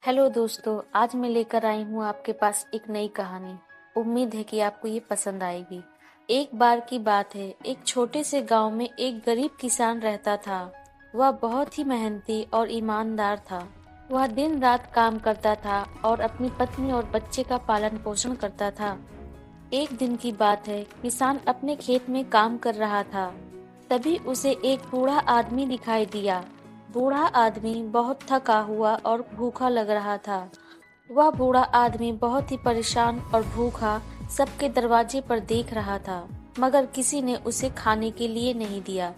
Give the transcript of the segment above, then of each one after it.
Hello दोस्तों, आज मैं लेकर आई हूँ आपके पास एक नई कहानी। उम्मीद है कि आपको ये पसंद आएगी। एक बार की बात है, एक छोटे से गांव में एक गरीब किसान रहता था। वह बहुत ही मेहनती और ईमानदार था। वह दिन रात काम करता था और अपनी पत्नी और बच्चे का पालन पोषण करता था। एक दिन की बात है, किसान अपने खेत में काम कर रहा था। तभी उसे एक बूढ़ा आदमी दिखाई दिया। बूढ़ा आदमी बहुत थका हुआ और भूखा लग रहा था। वह बूढ़ा आदमी बहुत ही परेशान और भूखा सबके दरवाजे पर देख रहा था, मगर किसी ने उसे खाने के लिए नहीं दिया।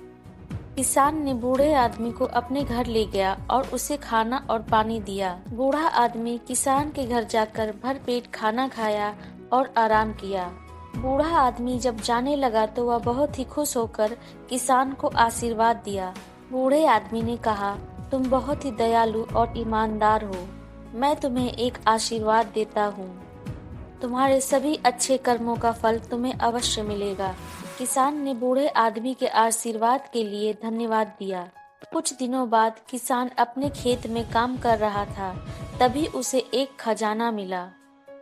किसान ने बूढ़े आदमी को अपने घर ले गया और उसे खाना और पानी दिया। बूढ़ा आदमी किसान के घर जाकर भरपेट खाना खाया और आराम किया। बूढ़ा आदमी जब जाने लगा तो वह बहुत ही खुश होकर किसान को आशीर्वाद दिया। बूढ़े आदमी ने कहा, तुम बहुत ही दयालु और ईमानदार हो। मैं तुम्हें एक आशीर्वाद देता हूँ। तुम्हारे सभी अच्छे कर्मों का फल तुम्हें अवश्य मिलेगा। किसान ने बूढ़े आदमी के आशीर्वाद के लिए धन्यवाद दिया। कुछ दिनों बाद किसान अपने खेत में काम कर रहा था। तभी उसे एक खजाना मिला।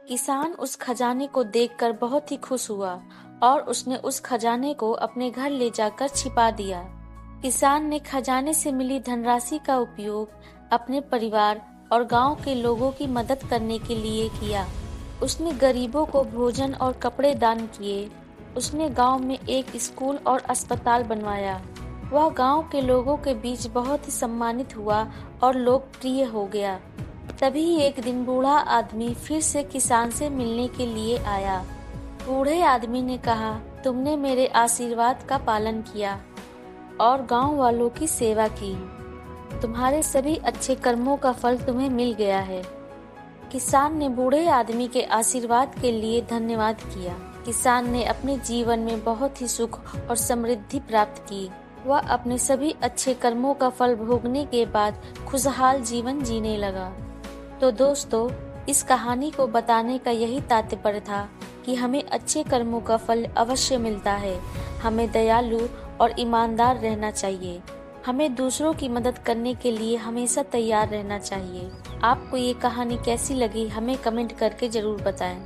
किसान उस खजाने को देखकर बहुत ही खुश हुआ और उसने उस खजाने को अपने घर ले जाकर छिपा दिया। किसान ने खजाने से मिली धनराशि का उपयोग अपने परिवार और गांव के लोगों की मदद करने के लिए किया। उसने गरीबों को भोजन और कपड़े दान किए। उसने गांव में एक स्कूल और अस्पताल बनवाया। वह गांव के लोगों के बीच बहुत ही सम्मानित हुआ और लोकप्रिय हो गया। तभी एक दिन बूढ़ा आदमी फिर से किसान से मिलने के लिए आया। बूढ़े आदमी ने कहा, तुमने मेरे आशीर्वाद का पालन किया और गांव वालों की सेवा की। तुम्हारे सभी अच्छे कर्मों का फल तुम्हें मिल गया है। किसान ने बूढ़े आदमी के आशीर्वाद के लिए धन्यवाद किया। किसान ने अपने जीवन में बहुत ही सुख और समृद्धि प्राप्त की। वह अपने सभी अच्छे कर्मों का फल भोगने के बाद खुशहाल जीवन जीने लगा। तो दोस्तों, इस कहानी को बताने का यही तात्पर्य था कि हमें अच्छे कर्मों का फल अवश्य मिलता है। हमें दयालु और ईमानदार रहना चाहिए। हमें दूसरों की मदद करने के लिए हमेशा तैयार रहना चाहिए। आपको ये कहानी कैसी लगी हमें कमेंट करके जरूर बताएं।